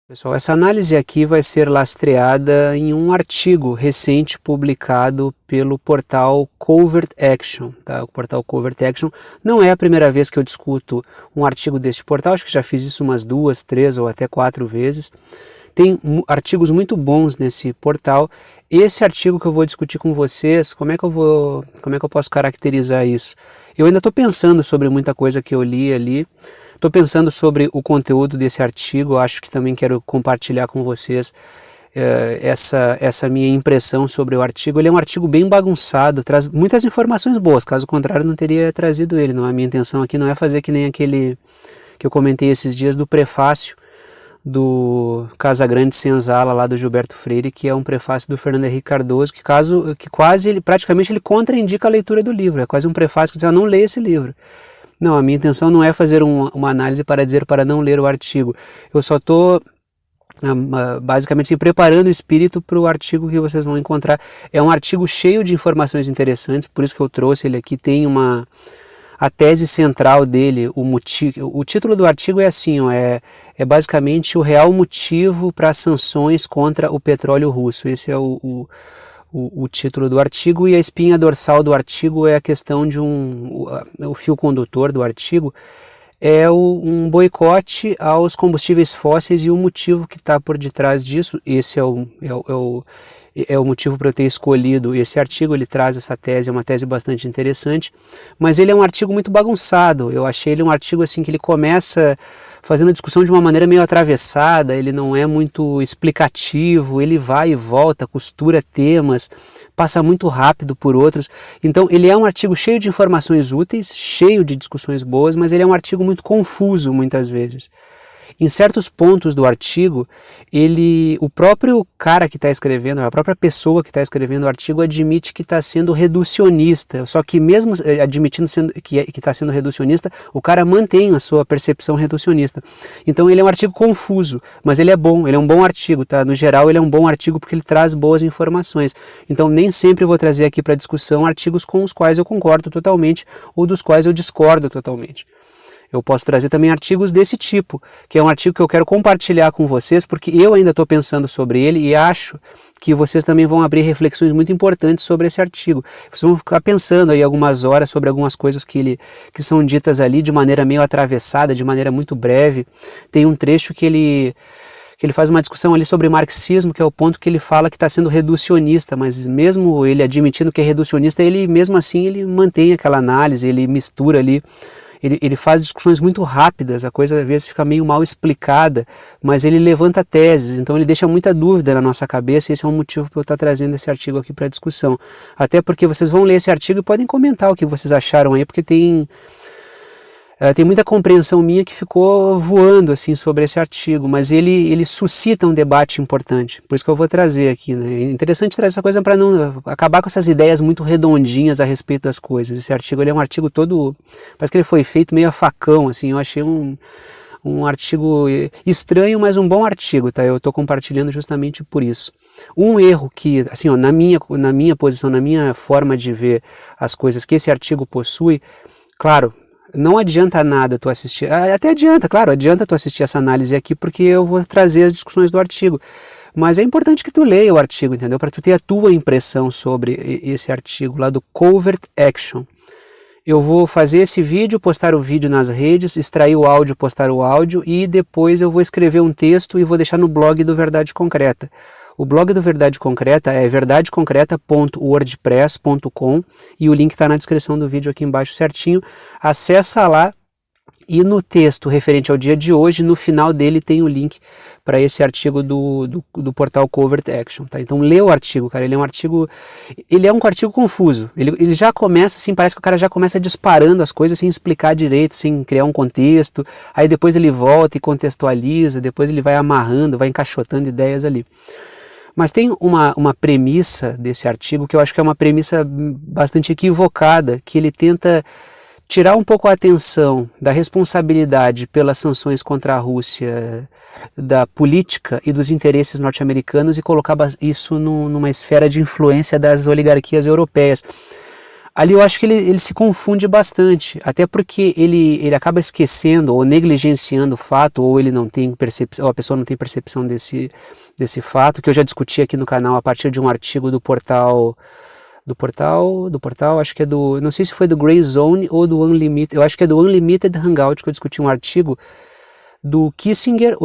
Pessoal, essa análise aqui vai ser lastreada em um artigo recente publicado pelo portal Covert Action. Tá? O portal Covert Action não é a primeira vez que eu discuto um artigo deste portal, acho que já fiz isso umas 2, 3 ou até 4 vezes. Tem artigos muito bons nesse portal. Esse artigo que eu vou discutir com vocês, como é que eu posso caracterizar isso? Eu ainda estou pensando sobre muita coisa que eu li ali. Estou pensando sobre o conteúdo desse artigo, acho que também quero compartilhar com vocês essa minha impressão sobre o artigo. Ele é um artigo bem bagunçado, traz muitas informações boas, caso contrário não teria trazido ele. Não, a minha intenção aqui não é fazer que nem aquele que eu comentei esses dias do prefácio do Casagrande Senzala, lá do Gilberto Freire, que é um prefácio do Fernando Henrique Cardoso, praticamente ele contraindica a leitura do livro, é quase um prefácio que diz, não leia esse livro. Não, a minha intenção não é fazer uma análise para dizer para não ler o artigo. Eu só estou basicamente assim, preparando o espírito para o artigo que vocês vão encontrar. É um artigo cheio de informações interessantes, por isso que eu trouxe ele aqui. Tem a tese central dele, o título do artigo é assim, é basicamente o real motivo para as sanções contra o petróleo russo. Esse é o título do artigo, e a espinha dorsal do artigo é a questão de o fio condutor do artigo é um boicote aos combustíveis fósseis e o motivo que está por detrás disso. Esse é o motivo para eu ter escolhido esse artigo. Ele traz essa tese, é uma tese bastante interessante, mas ele é um artigo muito bagunçado. Eu achei ele um artigo assim que ele começa fazendo a discussão de uma maneira meio atravessada, ele não é muito explicativo, ele vai e volta, costura temas, passa muito rápido por outros. Então ele é um artigo cheio de informações úteis, cheio de discussões boas, mas ele é um artigo muito confuso muitas vezes. Em certos pontos do artigo, o próprio cara que está escrevendo, a própria pessoa que está escrevendo o artigo admite que está sendo reducionista, só que mesmo admitindo que está sendo reducionista, o cara mantém a sua percepção reducionista. Então ele é um artigo confuso, mas ele é bom, ele é um bom artigo, tá? No geral ele é um bom artigo porque ele traz boas informações. Então nem sempre eu vou trazer aqui para discussão artigos com os quais eu concordo totalmente ou dos quais eu discordo totalmente. Eu posso trazer também artigos desse tipo, que é um artigo que eu quero compartilhar com vocês, porque eu ainda estou pensando sobre ele e acho que vocês também vão abrir reflexões muito importantes sobre esse artigo. Vocês vão ficar pensando aí algumas horas sobre algumas coisas que são ditas ali de maneira meio atravessada, de maneira muito breve. Tem um trecho que ele faz uma discussão ali sobre marxismo, que é o ponto que ele fala que está sendo reducionista, mas mesmo ele admitindo que é reducionista, ele mesmo assim ele mantém aquela análise, ele mistura ali. Ele faz discussões muito rápidas, a coisa às vezes fica meio mal explicada, mas ele levanta teses, então ele deixa muita dúvida na nossa cabeça, e esse é um motivo para eu estar trazendo esse artigo aqui para discussão. Até porque vocês vão ler esse artigo e podem comentar o que vocês acharam aí, porque tem muita compreensão minha que ficou voando assim sobre esse artigo, mas ele suscita um debate importante, por isso que eu vou trazer aqui, né? É interessante trazer essa coisa para não acabar com essas ideias muito redondinhas a respeito das coisas. Esse artigo ele é um artigo todo, parece que ele foi feito meio a facão, assim. Eu achei um artigo estranho, mas um bom artigo, tá? Eu estou compartilhando justamente por isso. Um erro que, assim, ó, na minha posição, na minha forma de ver as coisas que esse artigo possui, claro, não adianta nada tu assistir, até adianta, claro, adianta tu assistir essa análise aqui, porque eu vou trazer as discussões do artigo, mas é importante que tu leia o artigo, entendeu? Para tu ter a tua impressão sobre esse artigo lá do Covert Action. Eu vou fazer esse vídeo, postar o vídeo nas redes, extrair o áudio, postar o áudio, e depois eu vou escrever um texto e vou deixar no blog do Verdade Concreta. O blog do Verdade Concreta é verdadeconcreta.wordpress.com, e o link está na descrição do vídeo aqui embaixo certinho. Acessa lá, e no texto referente ao dia de hoje, no final dele tem o link para esse artigo do portal Covert Action, tá? Então lê o artigo, cara, ele é um artigo confuso, ele já começa assim, parece que o cara já começa disparando as coisas sem explicar direito, sem criar um contexto, aí depois ele volta e contextualiza, depois ele vai amarrando, vai encaixotando ideias ali. Mas tem uma premissa desse artigo que eu acho que é uma premissa bastante equivocada, que ele tenta tirar um pouco a atenção da responsabilidade pelas sanções contra a Rússia, da política e dos interesses norte-americanos, e colocar isso numa esfera de influência das oligarquias europeias. Ali eu acho que ele se confunde bastante, até porque ele acaba esquecendo ou negligenciando o fato, ou ele não tem percepção, ou a pessoa não tem percepção desse fato, que eu já discuti aqui no canal a partir de um artigo do portal, acho que é não sei se foi do Grey Zone ou do Unlimited, eu acho que é do Unlimited Hangout que eu discuti um artigo do Kissinger,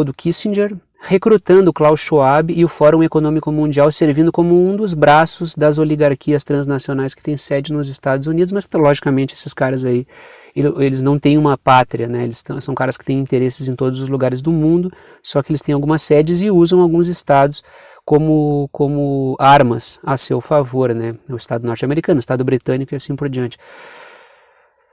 recrutando o Klaus Schwab e o Fórum Econômico Mundial, servindo como um dos braços das oligarquias transnacionais que têm sede nos Estados Unidos, mas que, logicamente, esses caras aí, eles não têm uma pátria, né? São caras que têm interesses em todos os lugares do mundo, só que eles têm algumas sedes e usam alguns estados como armas a seu favor, né? O Estado norte-americano, o Estado britânico e assim por diante.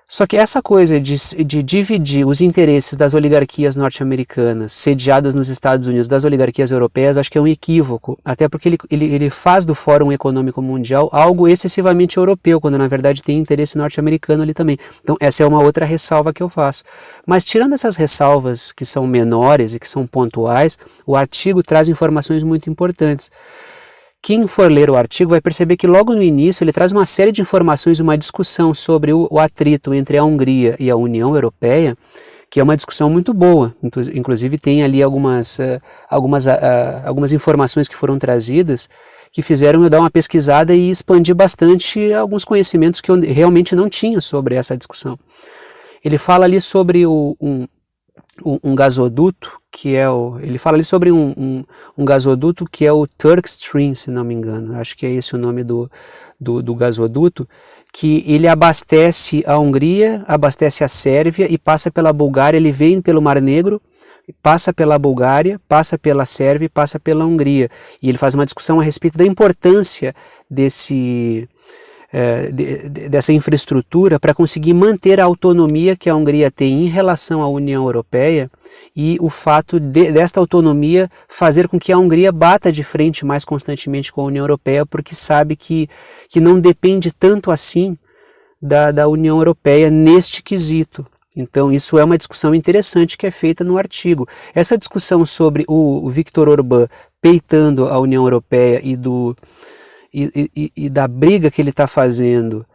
Só que essa coisa de dividir os interesses das oligarquias norte-americanas sediadas nos Estados Unidos das oligarquias europeias, acho que é um equívoco, até porque ele faz do Fórum Econômico Mundial algo excessivamente europeu, quando na verdade tem interesse norte-americano ali também. Então essa é uma outra ressalva que eu faço. Mas tirando essas ressalvas que são menores e que são pontuais, o artigo traz informações muito importantes. Quem for ler o artigo vai perceber que logo no início ele traz uma série de informações, uma discussão sobre o atrito entre a Hungria e a União Europeia, que é uma discussão muito boa. Inclusive tem ali algumas informações que foram trazidas que fizeram eu dar uma pesquisada e expandir bastante alguns conhecimentos que eu realmente não tinha sobre essa discussão. Ele fala ali sobre um gasoduto, ele fala ali sobre um gasoduto que é o Turk Stream, se não me engano, acho que é esse o nome do gasoduto, que ele abastece a Hungria, abastece a Sérvia e passa pela Bulgária, ele vem pelo Mar Negro, passa pela Bulgária, passa pela Sérvia e passa pela Hungria, e ele faz uma discussão a respeito da importância dessa infraestrutura para conseguir manter a autonomia que a Hungria tem em relação à União Europeia e o fato desta autonomia fazer com que a Hungria bata de frente mais constantemente com a União Europeia, porque sabe que não depende tanto assim da União Europeia neste quesito. Então isso é uma discussão interessante que é feita no artigo. Essa discussão sobre o Viktor Orbán peitando a União Europeia e da briga que ele está fazendo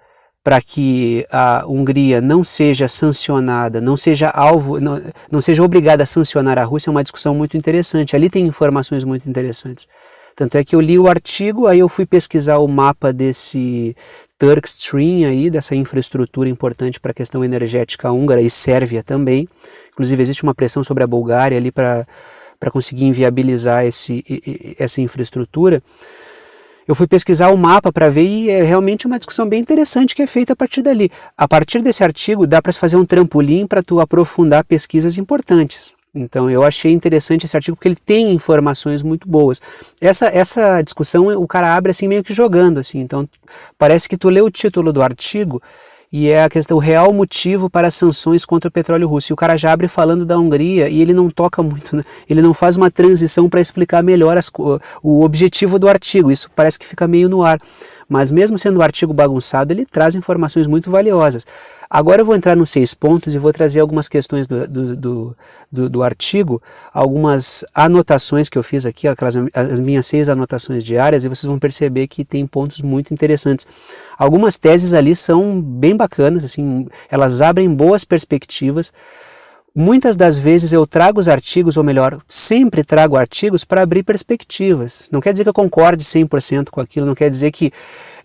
para que a Hungria não seja sancionada, não seja obrigada a sancionar a Rússia, é uma discussão muito interessante. Ali tem informações muito interessantes. Tanto é que eu li o artigo, aí eu fui pesquisar o mapa desse Turk Stream aí, dessa infraestrutura importante para a questão energética húngara e Sérvia também. Inclusive existe uma pressão sobre a Bulgária ali para conseguir inviabilizar essa infraestrutura. Eu fui pesquisar o mapa para ver e é realmente uma discussão bem interessante que é feita a partir dali. A partir desse artigo dá para se fazer um trampolim para tu aprofundar pesquisas importantes. Então eu achei interessante esse artigo porque ele tem informações muito boas. Essa discussão o cara abre assim meio que jogando assim. Então parece que tu lê o título do artigo e é a questão, o real motivo para as sanções contra o petróleo russo. E o cara já abre falando da Hungria e ele não toca muito, né? Ele não faz uma transição para explicar melhor o objetivo do artigo. Isso parece que fica meio no ar. Mas mesmo sendo um artigo bagunçado, ele traz informações muito valiosas. Agora eu vou entrar nos 6 pontos e vou trazer algumas questões do artigo, algumas anotações que eu fiz aqui, as minhas 6 anotações diárias, e vocês vão perceber que tem pontos muito interessantes. Algumas teses ali são bem bacanas, assim, elas abrem boas perspectivas. Muitas das vezes eu trago os artigos, ou melhor, sempre trago artigos para abrir perspectivas. Não quer dizer que eu concorde 100% com aquilo, não quer dizer que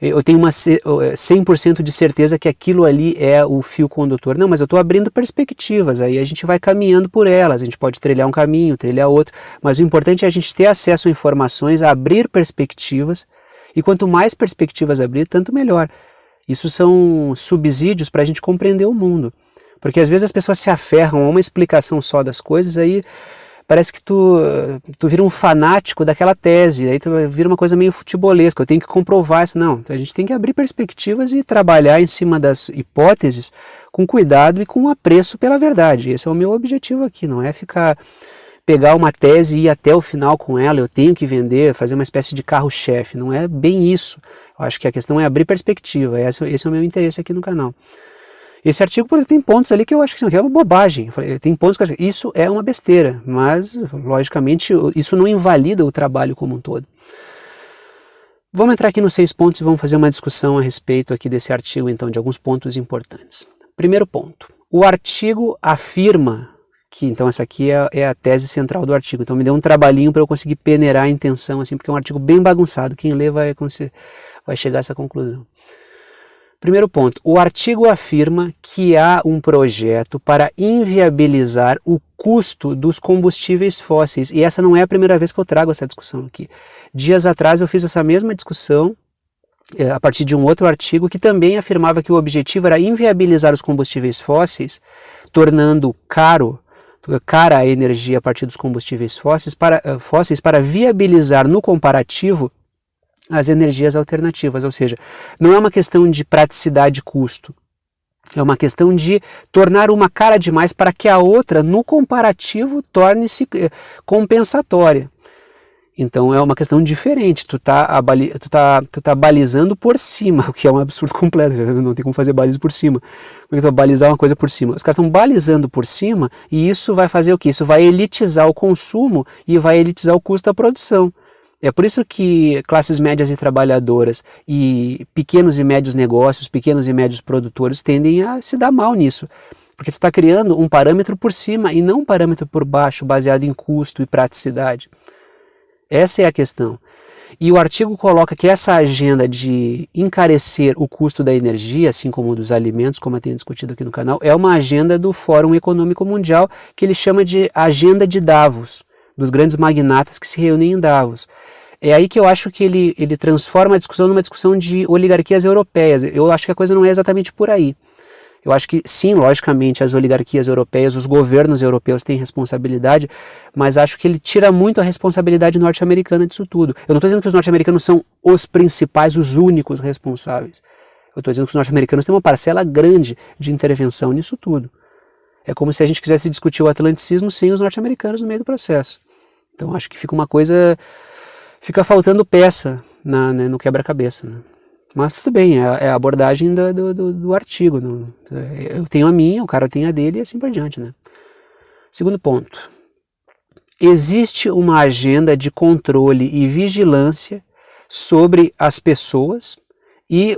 eu tenho 100% de certeza que aquilo ali é o fio condutor. Não, mas eu estou abrindo perspectivas, aí a gente vai caminhando por elas, a gente pode trilhar um caminho, trilhar outro, mas o importante é a gente ter acesso a informações, abrir perspectivas, e quanto mais perspectivas abrir, tanto melhor. Isso são subsídios para a gente compreender o mundo. Porque às vezes as pessoas se aferram a uma explicação só das coisas, aí parece que tu vira um fanático daquela tese, aí tu vira uma coisa meio futebolesca, eu tenho que comprovar isso. Não, a gente tem que abrir perspectivas e trabalhar em cima das hipóteses com cuidado e com apreço pela verdade. Esse é o meu objetivo aqui, não é pegar uma tese e ir até o final com ela, eu tenho que vender, fazer uma espécie de carro-chefe, não é bem isso. Eu acho que a questão é abrir perspectiva, esse é o meu interesse aqui no canal. Esse artigo, por exemplo, tem pontos ali que eu acho que é uma bobagem. Tem pontos que isso é uma besteira, mas, logicamente, isso não invalida o trabalho como um todo. Vamos entrar aqui nos 6 pontos e vamos fazer uma discussão a respeito aqui desse artigo, então, de alguns pontos importantes. Primeiro ponto, o artigo afirma que, então, essa aqui é a tese central do artigo, então me deu um trabalhinho para eu conseguir peneirar a intenção, assim, porque é um artigo bem bagunçado, quem lê vai chegar a essa conclusão. Primeiro ponto, o artigo afirma que há um projeto para inviabilizar o custo dos combustíveis fósseis, e essa não é a primeira vez que eu trago essa discussão aqui. Dias atrás eu fiz essa mesma discussão a partir de um outro artigo que também afirmava que o objetivo era inviabilizar os combustíveis fósseis, tornando cara a energia a partir dos combustíveis fósseis para viabilizar no comparativo as energias alternativas, ou seja, não é uma questão de praticidade e custo, é uma questão de tornar uma cara demais para que a outra, no comparativo, torne-se compensatória. Então é uma questão diferente, tu tá balizando por cima, o que é um absurdo completo, não tem como fazer baliza por cima. Como é que tu vai balizar uma coisa por cima? Os caras estão balizando por cima e isso vai fazer o quê? Isso vai elitizar o consumo e vai elitizar o custo da produção. É por isso que classes médias e trabalhadoras e pequenos e médios negócios, pequenos e médios produtores tendem a se dar mal nisso. Porque tu está criando um parâmetro por cima e não um parâmetro por baixo, baseado em custo e praticidade. Essa é a questão. E o artigo coloca que essa agenda de encarecer o custo da energia, assim como dos alimentos, como eu tenho discutido aqui no canal, é uma agenda do Fórum Econômico Mundial, que ele chama de agenda de Davos, dos grandes magnatas que se reúnem em Davos. É aí que eu acho que ele transforma a discussão numa discussão de oligarquias europeias. Eu acho que a coisa não é exatamente por aí. Eu acho que sim, logicamente, as oligarquias europeias, os governos europeus têm responsabilidade, mas acho que ele tira muito a responsabilidade norte-americana disso tudo. Eu não estou dizendo que os norte-americanos são os principais, os únicos responsáveis. Eu estou dizendo que os norte-americanos têm uma parcela grande de intervenção nisso tudo. É como se a gente quisesse discutir o atlanticismo sem os norte-americanos no meio do processo. Então acho que fica uma coisa, fica faltando peça no quebra-cabeça, né? Mas tudo bem, é a abordagem do artigo. Eu tenho a minha, o cara tem a dele e assim por diante, né? Segundo ponto. Existe uma agenda de controle e vigilância sobre as pessoas e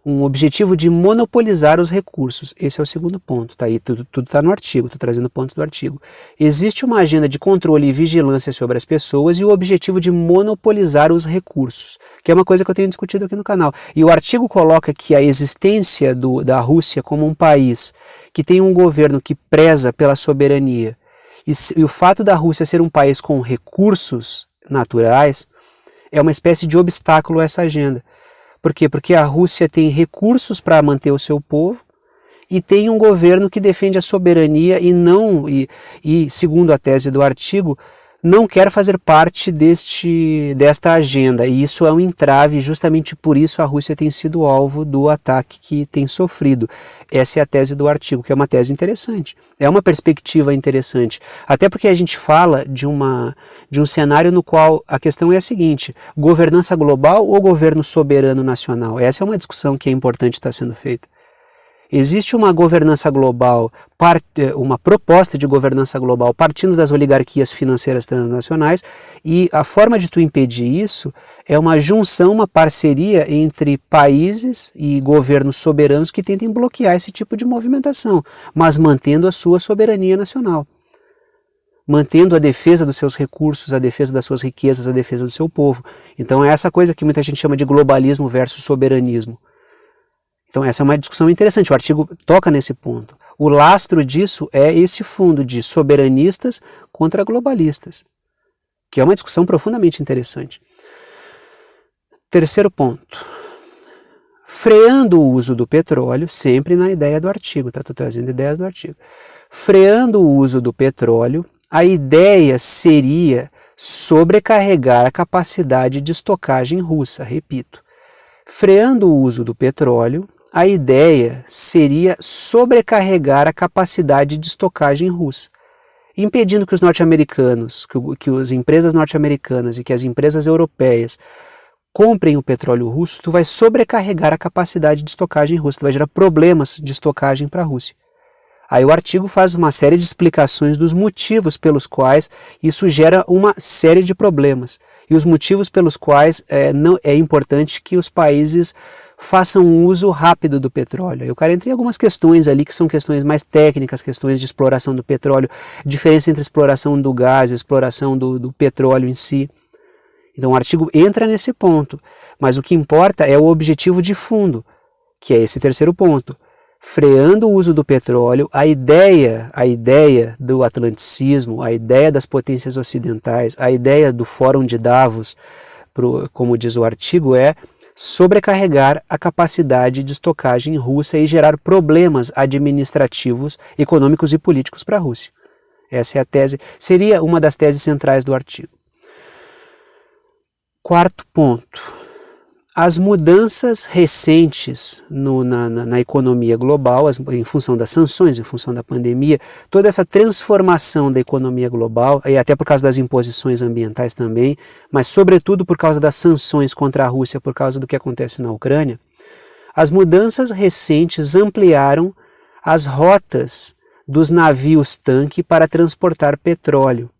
um objetivo de monopolizar os recursos. Esse é o segundo ponto, tá aí, tudo está no artigo, estou trazendo pontos do artigo. Existe uma agenda de controle e vigilância sobre as pessoas e o objetivo de monopolizar os recursos, que é uma coisa que eu tenho discutido aqui no canal. E o artigo coloca que a existência da Rússia como um país que tem um governo que preza pela soberania e o fato da Rússia ser um país com recursos naturais é uma espécie de obstáculo a essa agenda. Por quê? Porque a Rússia tem recursos para manter o seu povo e tem um governo que defende a soberania e segundo a tese do artigo, não quer fazer parte desta agenda. E isso é um entrave, e justamente por isso a Rússia tem sido alvo do ataque que tem sofrido. Essa é a tese do artigo, que é uma tese interessante. É uma perspectiva interessante. Até porque a gente fala de um cenário no qual a questão é a seguinte: governança global ou governo soberano nacional? Essa é uma discussão que é importante estar sendo feita. Existe uma governança global, uma proposta de governança global partindo das oligarquias financeiras transnacionais, e a forma de tu impedir isso é uma junção, uma parceria entre países e governos soberanos que tentem bloquear esse tipo de movimentação, mas mantendo a sua soberania nacional, mantendo a defesa dos seus recursos, a defesa das suas riquezas, a defesa do seu povo. Então é essa coisa que muita gente chama de globalismo versus soberanismo. Então essa é uma discussão interessante, o artigo toca nesse ponto. O lastro disso é esse fundo de soberanistas contra globalistas, que é uma discussão profundamente interessante. Terceiro ponto, freando o uso do petróleo, sempre na ideia do artigo, tá? Estou trazendo ideias do artigo. Freando o uso do petróleo, a ideia seria sobrecarregar a capacidade de estocagem russa, repito. Freando o uso do petróleo, a ideia seria sobrecarregar a capacidade de estocagem russa, impedindo que os norte-americanos, que as empresas norte-americanas e que as empresas europeias comprem o petróleo russo. Tu vai sobrecarregar a capacidade de estocagem russa, tu vai gerar problemas de estocagem para a Rússia. Aí o artigo faz uma série de explicações dos motivos pelos quais isso gera uma série de problemas. e os motivos pelos quais não é importante que os países façam um uso rápido do petróleo. E o cara entra em algumas questões ali que são questões mais técnicas, questões de exploração do petróleo, diferença entre exploração do gás e exploração do petróleo em si. Então o artigo entra nesse ponto, mas o que importa é o objetivo de fundo, que é esse terceiro ponto. Freando o uso do petróleo, a ideia do atlanticismo, a ideia das potências ocidentais, a ideia do Fórum de Davos, como diz o artigo, é sobrecarregar a capacidade de estocagem russa e gerar problemas administrativos, econômicos e políticos para a Rússia. Essa é a tese, seria uma das teses centrais do artigo. Quarto ponto. As mudanças recentes na economia global, em função das sanções, em função da pandemia, toda essa transformação da economia global, e até por causa das imposições ambientais também, mas sobretudo por causa das sanções contra a Rússia, por causa do que acontece na Ucrânia, as mudanças recentes ampliaram as rotas dos navios-tanque para transportar petróleo.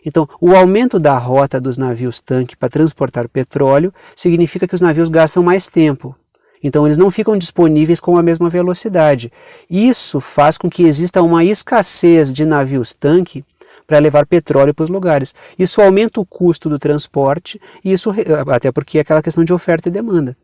Então, o aumento da rota dos navios-tanque para transportar petróleo significa que os navios gastam mais tempo. Então, eles não ficam disponíveis com a mesma velocidade. Isso faz com que exista uma escassez de navios-tanque para levar petróleo para os lugares. Isso aumenta o custo do transporte, e isso, até porque é aquela questão de oferta e demanda.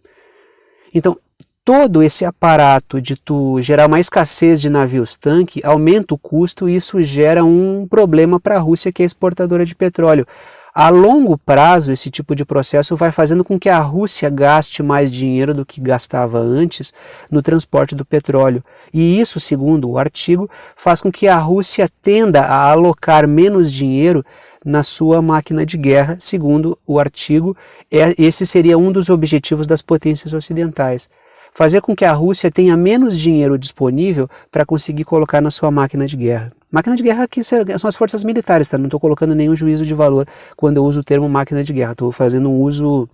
Então, todo esse aparato de tu gerar uma escassez de navios-tanque aumenta o custo e isso gera um problema para a Rússia, que é exportadora de petróleo. A longo prazo, esse tipo de processo vai fazendo com que a Rússia gaste mais dinheiro do que gastava antes no transporte do petróleo. E isso, segundo o artigo, faz com que a Rússia tenda a alocar menos dinheiro na sua máquina de guerra. Segundo o artigo, esse seria um dos objetivos das potências ocidentais. Fazer com que a Rússia tenha menos dinheiro disponível para conseguir colocar na sua máquina de guerra. Máquina de guerra aqui são as forças militares, tá? Não estou colocando nenhum juízo de valor quando eu uso o termo máquina de guerra. Estou fazendo um uso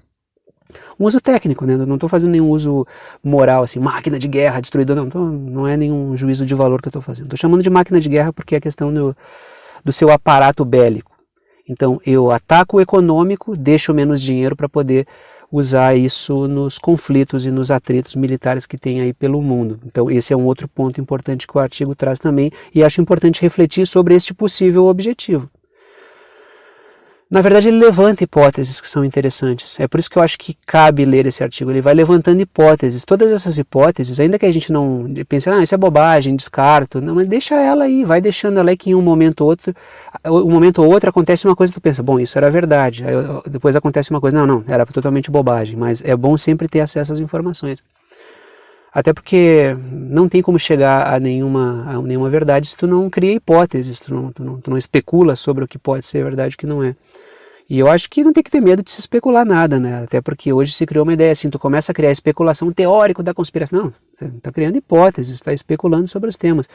técnico, né? Não estou fazendo nenhum uso moral, assim, máquina de guerra, destruidor, não é nenhum juízo de valor que eu estou fazendo. Estou chamando de máquina de guerra porque é a questão do seu aparato bélico. Então, eu ataco o econômico, deixo menos dinheiro para poder usar isso nos conflitos e nos atritos militares que tem aí pelo mundo. Então esse é um outro ponto importante que o artigo traz também, e acho importante refletir sobre este possível objetivo. Na verdade, ele levanta hipóteses que são interessantes. É por isso que eu acho que cabe ler esse artigo. Ele vai levantando hipóteses. Todas essas hipóteses, ainda que a gente não pense, isso é bobagem, descarto, não, mas deixa ela aí, vai deixando ela aí, que em um momento ou outro acontece uma coisa que tu pensa, bom, isso era verdade. Aí, depois acontece uma coisa, não, era totalmente bobagem. Mas é bom sempre ter acesso às informações. Até porque não tem como chegar a nenhuma verdade se tu não cria hipóteses, tu não especula sobre o que pode ser verdade e o que não é. E eu acho que não tem que ter medo de se especular nada, né? Até porque hoje se criou uma ideia assim, tu começa a criar especulação teórica da conspiração. Não, você está criando hipóteses, está especulando sobre os temas.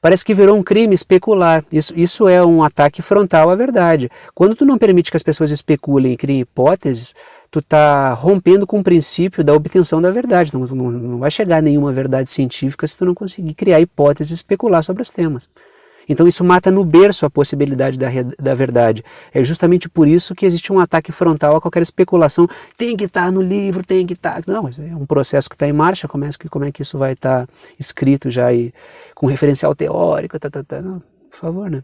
Parece que virou um crime especular. Isso é um ataque frontal à verdade. Quando tu não permite que as pessoas especulem e criem hipóteses, tu está rompendo com o princípio da obtenção da verdade. Não vai chegar a nenhuma verdade científica se tu não conseguir criar hipóteses e especular sobre os temas. Então isso mata no berço a possibilidade da verdade. É justamente por isso que existe um ataque frontal a qualquer especulação. Tem que estar no livro, tem que estar... Não, mas é um processo que está em marcha. Como é que isso vai estar escrito já e com referencial teórico? Não, por favor, né?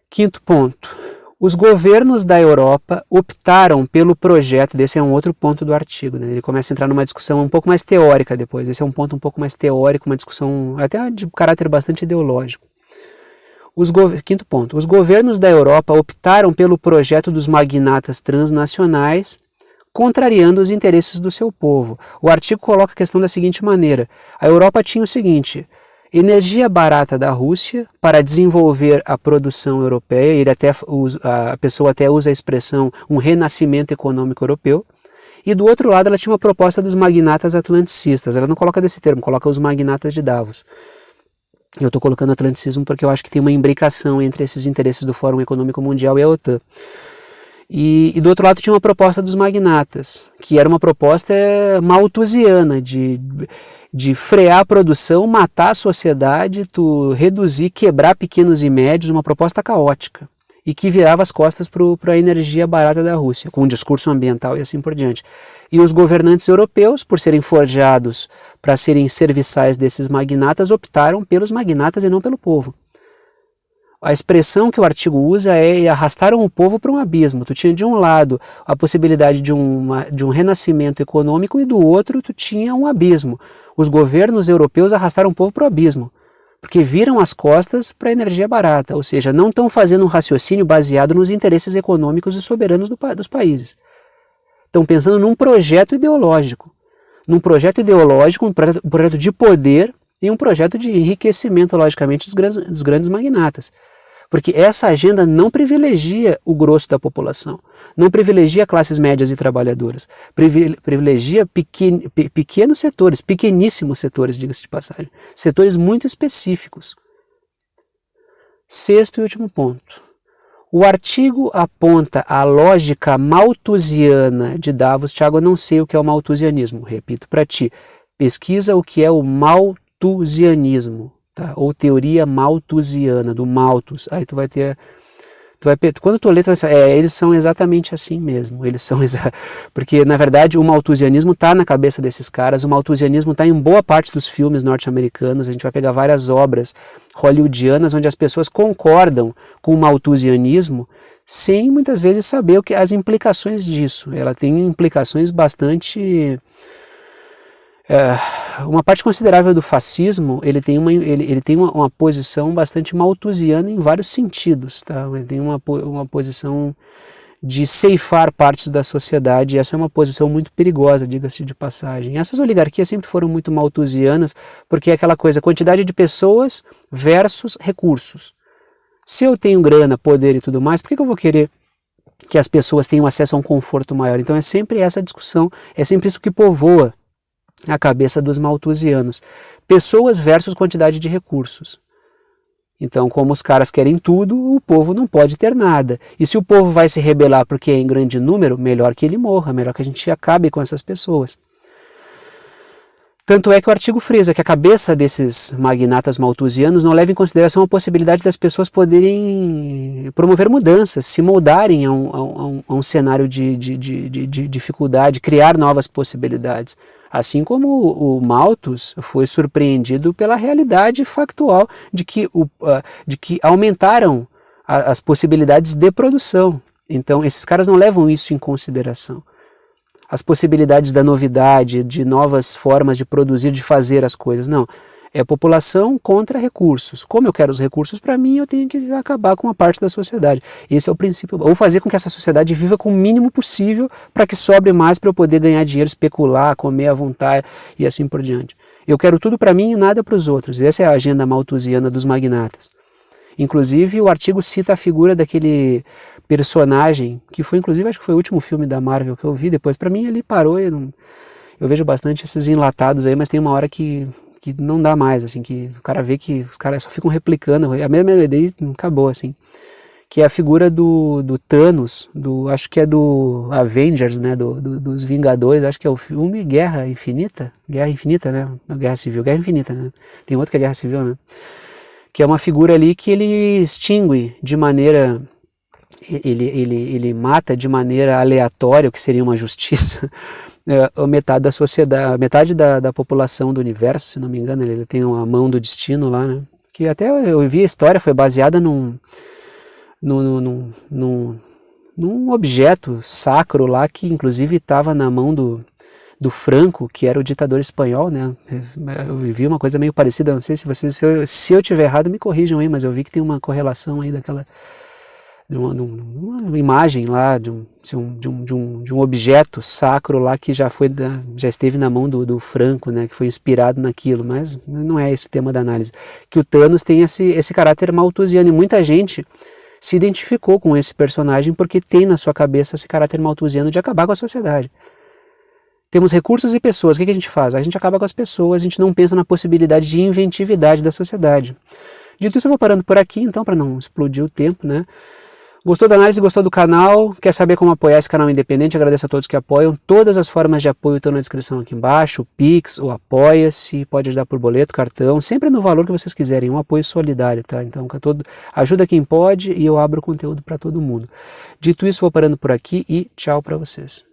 Quinto ponto. Os governos da Europa optaram pelo projeto, desse é um outro ponto do artigo, né? Ele começa a entrar numa discussão um pouco mais teórica depois, esse é um ponto um pouco mais teórico, uma discussão até de caráter bastante ideológico. Quinto ponto, os governos da Europa optaram pelo projeto dos magnatas transnacionais, contrariando os interesses do seu povo. O artigo coloca a questão da seguinte maneira: a Europa tinha o seguinte... energia barata da Rússia para desenvolver a produção europeia, a pessoa até usa a expressão um renascimento econômico europeu, e do outro lado ela tinha uma proposta dos magnatas atlanticistas. Ela não coloca desse termo, coloca os magnatas de Davos. Eu estou colocando atlanticismo porque eu acho que tem uma imbricação entre esses interesses do Fórum Econômico Mundial e a OTAN. E do outro lado tinha uma proposta dos magnatas, que era uma proposta malthusiana, de frear a produção, matar a sociedade, tu reduzir, quebrar pequenos e médios, uma proposta caótica. e que virava as costas para a energia barata da Rússia, com um discurso ambiental e assim por diante. E os governantes europeus, por serem forjados para serem serviçais desses magnatas, optaram pelos magnatas e não pelo povo. A expressão que o artigo usa é arrastaram o povo para um abismo. Tu tinha de um lado a possibilidade de um renascimento econômico e do outro tu tinha um abismo. Os governos europeus arrastaram o povo para o abismo, porque viram as costas para a energia barata, ou seja, não estão fazendo um raciocínio baseado nos interesses econômicos e soberanos dos países. Estão pensando num projeto ideológico, um projeto de poder e um projeto de enriquecimento, logicamente, dos grandes magnatas. Porque essa agenda não privilegia o grosso da população, não privilegia classes médias e trabalhadoras, privilegia pequenos setores, pequeníssimos setores, diga-se de passagem, setores muito específicos. Sexto e último ponto. O artigo aponta a lógica malthusiana de Davos. Tiago, eu não sei o que é o malthusianismo, repito para ti, pesquisa o que é o malthusianismo. Tá? Ou teoria malthusiana, do Malthus. Aí tu vai ter... quando tu lê, tu vai saber, eles são exatamente assim mesmo. Porque, na verdade, o malthusianismo está na cabeça desses caras, o malthusianismo está em boa parte dos filmes norte-americanos. A gente vai pegar várias obras hollywoodianas onde as pessoas concordam com o malthusianismo sem, muitas vezes, saber as implicações disso. Ela tem implicações bastante... uma parte considerável do fascismo, ele tem uma posição bastante malthusiana em vários sentidos, tá? Ele tem uma posição de ceifar partes da sociedade, e essa é uma posição muito perigosa, diga-se de passagem. Essas oligarquias sempre foram muito malthusianas, porque é aquela coisa, quantidade de pessoas versus recursos. Se eu tenho grana, poder e tudo mais, por que eu vou querer que as pessoas tenham acesso a um conforto maior? Então é sempre essa discussão, é sempre isso que povoa a cabeça dos malthusianos. Pessoas versus quantidade de recursos. Então, como os caras querem tudo, o povo não pode ter nada. E se o povo vai se rebelar porque é em grande número, melhor que ele morra, melhor que a gente acabe com essas pessoas. Tanto é que o artigo frisa que a cabeça desses magnatas malthusianos não leva em consideração a possibilidade das pessoas poderem promover mudanças, se moldarem a um cenário de dificuldade, criar novas possibilidades. Assim como o Malthus foi surpreendido pela realidade factual de que aumentaram as possibilidades de produção. Então, esses caras não levam isso em consideração. As possibilidades da novidade, de novas formas de produzir, de fazer as coisas. Não. É população contra recursos. Como eu quero os recursos para mim, eu tenho que acabar com uma parte da sociedade. Esse é o princípio. Ou fazer com que essa sociedade viva com o mínimo possível para que sobre mais para eu poder ganhar dinheiro, especular, comer à vontade e assim por diante. Eu quero tudo para mim e nada para os outros. Essa é a agenda malthusiana dos magnatas. Inclusive, o artigo cita a figura daquele personagem, que foi, inclusive, acho que foi o último filme da Marvel que eu vi. Depois, para mim, ele parou. Eu vejo bastante esses enlatados aí, mas tem uma hora que não dá mais, assim, que o cara vê que os caras só ficam replicando, a mesma ideia acabou, assim, que é a figura do Thanos, acho que é do Avengers, né, dos Vingadores, acho que é o filme Guerra Infinita, né, não, Guerra Civil, Guerra Infinita, né, tem outro que é Guerra Civil, né, que é uma figura ali que ele extingue de maneira, ele mata de maneira aleatória, o que seria uma justiça, metade da sociedade, metade da população do universo, se não me engano, ele tem a mão do destino lá, né? Que até eu vi a história, foi baseada num objeto sacro lá, que inclusive estava na mão do Franco, que era o ditador espanhol, né? Eu vi uma coisa meio parecida, não sei se eu tiver errado, me corrijam aí, mas eu vi que tem uma correlação aí daquela... uma imagem lá de um objeto sacro lá que já esteve na mão do Franco, né, que foi inspirado naquilo, mas não é esse o tema da análise. Que o Thanos tem esse caráter malthusiano e muita gente se identificou com esse personagem porque tem na sua cabeça esse caráter malthusiano de acabar com a sociedade. Temos recursos e pessoas, o que a gente faz? A gente acaba com as pessoas, a gente não pensa na possibilidade de inventividade da sociedade. Dito isso, eu vou parando por aqui, então, para não explodir o tempo, né? Gostou da análise, gostou do canal, quer saber como apoiar esse canal independente? Agradeço a todos que apoiam. Todas as formas de apoio estão na descrição aqui embaixo, o Pix, o Apoia-se, pode ajudar por boleto, cartão, sempre no valor que vocês quiserem, um apoio solidário, tá? Então, ajuda quem pode e eu abro conteúdo para todo mundo. Dito isso, vou parando por aqui e tchau para vocês.